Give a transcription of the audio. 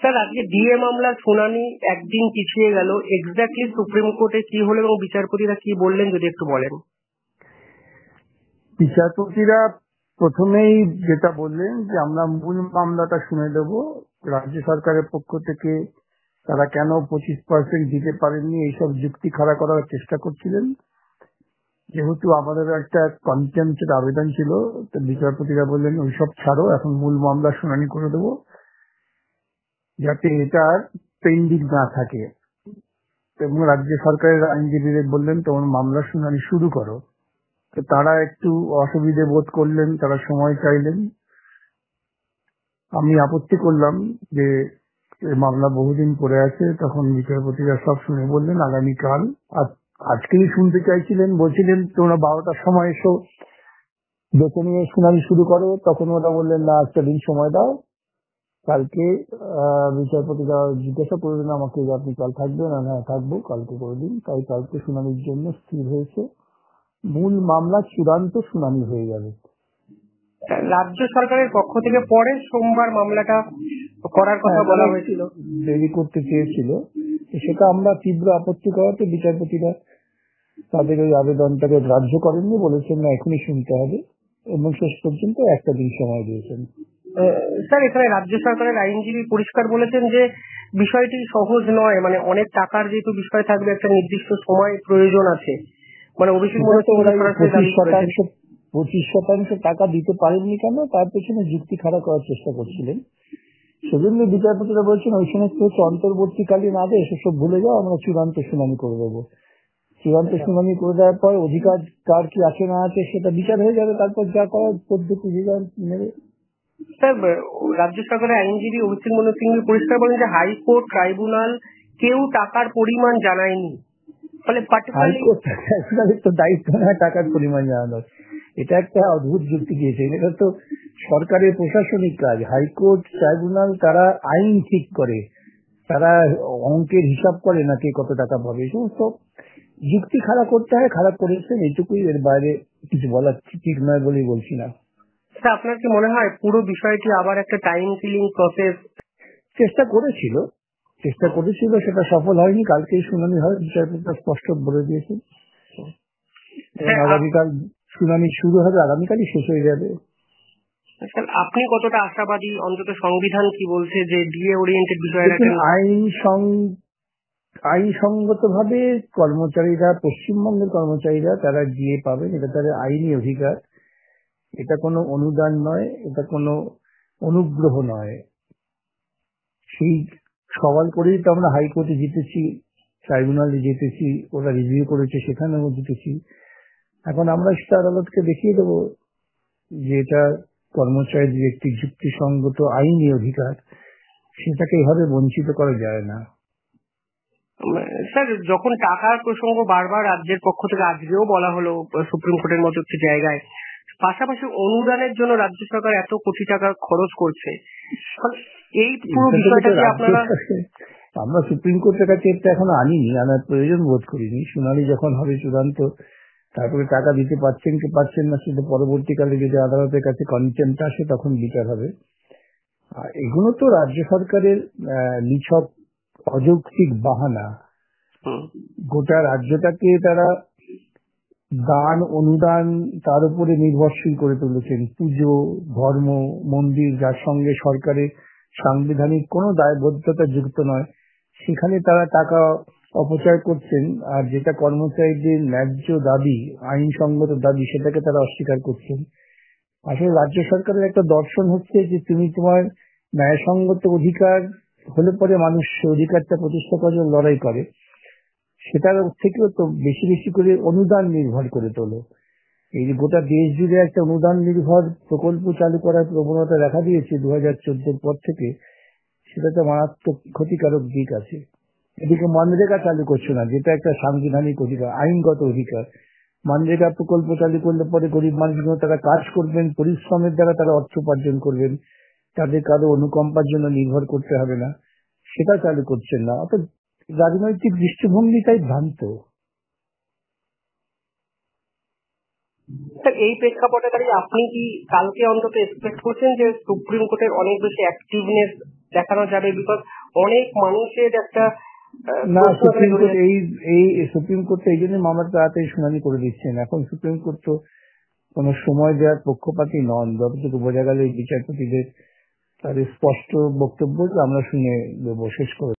Sir, আজকে DA মামলার শুনানি একদিন পিছিয়ে গেল, এক্স্যাক্টলি সুপ্রিম কোর্টে কি হলো এবং বিচারপতিরা কি বললেন যদি একটু বলেন। বিচারপতিরা প্রথমেই যেটা বললেন যে আমরা মূল মামলাটা শুনে দেব, রাজ্য সরকারের পক্ষ থেকে তারা কেন 25% দিতে পারেননি এইসব যুক্তি খাড়া করার চেষ্টা করছিলেন। যেহেতু আমাদের একটা কন্টেম্পটের আবেদন ছিল, তো বিচারপতিরা বললেন ওইসব ছাড়ো, এখন মূল মামলা শুনানি করে দেবো যাতে এটা পেন্ডিং না থাকে। এবং রাজ্য সরকারের আইনজীবীদের বললেন তোমার মামলা শুনানি শুরু করো। তো তারা একটু অসুবিধে বোধ করলেন, তারা সময় চাইলেন। আমি আপত্তি করলাম যে মামলা বহুদিন পড়ে আছে, তখন বিচারপতিরা সব শুনে বললেন আগামীকাল, আজকেই শুনতে চাইছিলেন, বলছিলেন তোমরা 12টার সময় এসো দেখে নিয়ে শুনানি শুরু করো, তখন ওরা বললেন না একটা দিন সময় দাও। কালকে বিচারপতিরা জিজ্ঞাসা করলেন আমাকে যে আপনি কাল থাকবেন, হ্যাঁ থাকবো, কালকে করে দিন। তাই কালকে শুনানির জন্য স্থির হয়েছে। মূল মামলা চূড়ান্ত শুনানি হয়ে যাবে। রাজ্য সরকারের পক্ষ থেকে পরে সোমবার মামলাটা করার কথা বলা হয়েছিল, দেরি করতে চেয়েছিল, সেটা আমরা তীব্র আপত্তি করাতে বিচারপতিরা তাদের ওই আবেদনটাকে গ্রাহ্য করেননি, বলেছেন না এখনই শুনতে হবে, এবং শেষ পর্যন্ত একটা দিন সময় দিয়েছেন। স্যার, এখানে রাজ্য সরকারের আইনজীবী পরিষ্কার বলেছেন যে বিষয়টি সহজ নয়, মানে অনেক টাকার যেহেতু বিষয় থাকবে, একটা নির্দিষ্ট সময় প্রয়োজন আছে। মানে অভিষেক 25% টাকা দিতে পারেননি কেন, তার পেছনে যুক্তি খাড়া করার চেষ্টা করছিলেন। সেজন্য বিচারপতিরা বলছেন ওই সমস্ত হচ্ছে অন্তর্বর্তীকালীন আদেশ, এসব ভুলে যাও, আমরা চূড়ান্ত শুনানি করে দেবো। চূড়ান্ত শুনানি করে দেওয়ার পর অধিকার কার কি আছে না আছে সেটা বিচার হয়ে যাবে, তারপর যা করার পদ্ধতি নেবে। স্যার, রাজ্য সরকারের আইনজীবী অভিষেক মনু সিংভি পরিষ্কার বলেন যে হাইকোর্ট ট্রাইব্যুনাল কেউ টাকার পরিমাণ জানায়নি, ফলে হাইকোর্ট ট্রাইব্যুনালের তো দায়িত্ব নয় টাকার পরিমাণ জানানোর। এটা একটা অদ্ভুত যুক্তি দিয়েছে, এটা তো সরকারের প্রশাসনিক কাজ। হাইকোর্ট ট্রাইব্যুনাল তারা আইন ঠিক করে, তারা অঙ্কের হিসাব করে না কে কত টাকা পাবে। এই সমস্ত যুক্তি খারাপ করতে হয়, খারাপ করেছেন, এইটুকুই, এর বাইরে কিছু বলার ঠিক নয় বলেই বলছি না। আপনার কি মনে হয় পুরো বিষয়টি আবার একটা টাইম কিলিং প্রসেস? চেষ্টা করেছিল, সেটা সফল হয়নি। কালকেই শুনানি হয়, বিচারপতিরা স্পষ্ট বলে দিয়েছেন। আগামীকাল শুনানি শুরু হবে, আগামীকালই শেষ হয়ে যাবে। আপনি কতটা আশাবাদী, অন্তত সংবিধান কি বলছে যে ডিএ ওরিয়েন্টেড বিষয়টা? আইনসঙ্গত ভাবে কর্মচারীরা, পশ্চিমবঙ্গের কর্মচারীরা তারা ডিএ পাবেন, এটা তাদের আইনি অধিকার। এটা কোনো অনুদান নয়, এটা কোনো অনুগ্রহ নয়। সেই সওয়াল করেই তো আমরা হাইকোর্টে জিতেছি, ট্রাইব্যুনালে জিতেছি, ওরা রিভিউ করেছে সেখানেও জিতেছি। এখন আমরা সেটা আদালতকে দেখিয়ে দেবো যে এটা কর্মচারীদের একটি যুক্তিসঙ্গত আইনি অধিকার, সেটাকে এভাবে বঞ্চিত করা যায় না। স্যার, যখন টাকার প্রসঙ্গ বারবার রাজ্যের পক্ষ থেকে আজকেও বলা হলো সুপ্রিম কোর্টের মতো একটি জায়গায়, পাশাপাশি অনুদানের জন্য রাজ্য সরকার এত কোটি টাকা খরচ করছে, এই পুরো বিষয়টাকে আপনারা? আমরা সুপ্রিম কোর্টের কাছে এটা এখনো আনিনি, আনার প্রয়োজন বোধ করিনি। শুনানি যখন হবে চূড়ান্ত, তারপরে টাকা দিতে পারছেন কি পারছেন না সেটা পরবর্তীকালে যদি আদালতের কাছে কন্টেম্পট আসে তখন বিচার হবে। এগুলো তো রাজ্য সরকারের নিছক অযৌক্তিক বাহানা। গোটা রাজ্যটাকে তারা দান অনুদান তার উপরে নির্ভরশীল করে তুলেছেন। পুজো, ধর্ম, মন্দির, যার সঙ্গে সরকারের সাংবিধানিক কোনো দায়বদ্ধতা যুক্ত নয়, সেখানে তারা টাকা অপচয় করছেন। আর যেটা কর্মচারীদের ন্যায্য দাবি, আইনসঙ্গত দাবি, সেটাকে তারা অস্বীকার করছেন। আসলে রাজ্য সরকারের একটা দর্শন হচ্ছে যে তুমি তোমার ন্যায়সঙ্গত অধিকার হলে পরে মানুষ অধিকারটা প্রতিষ্ঠা করার লড়াই করে, সেটার থেকেও তো বেশি বেশি করে অনুদান নির্ভর করে তোলো। এই যে গোটা দেশ জুড়ে একটা অনুদান নির্ভর প্রকল্প চালু করার প্রবণতা দেখা দিয়েছে 2014 পর থেকে, সেটা তো মারাত্মক ক্ষতিকারক দিক আছে। এদিকে মনরেগা চালু করছে না, যেটা একটা সাংবিধানিক অধিকার, আইনগত অধিকার। মনরেগা প্রকল্প চালু করলে পরে গরিব মানুষগুলো তারা কাজ করবেন, পরিশ্রমের দ্বারা তারা অর্থ উপার্জন করবেন, তাদের কারো অনুকম্পার জন্য নির্ভর করতে হবে না, সেটা চালু করছেন না। অর্থাৎ রাজনৈতিক দৃষ্টিভঙ্গিটাই ভ্রান্ত। এই প্রেক্ষাপটে দাঁড়িয়ে আপনি কি কালকে অন্তত এক্সপেক্ট করছেন যে সুপ্রিম কোর্টের অনেক বেশি অ্যাক্টিভনেস দেখানো যাবে? বিকজ অনেক মানুষের একটা না, সুপ্রিম কোর্ট সুপ্রিম কোর্ট এই জন্য মামলা তাড়াতাড়ি শুনানি করে দিচ্ছেন। এখন সুপ্রিম কোর্ট তো কোন সময় দেওয়ার পক্ষপাতী নন, যতটুকু বোঝা গেল এই বিচারপতিদের তাদের স্পষ্ট বক্তব্য আমরা শুনে দেবো, শেষ করে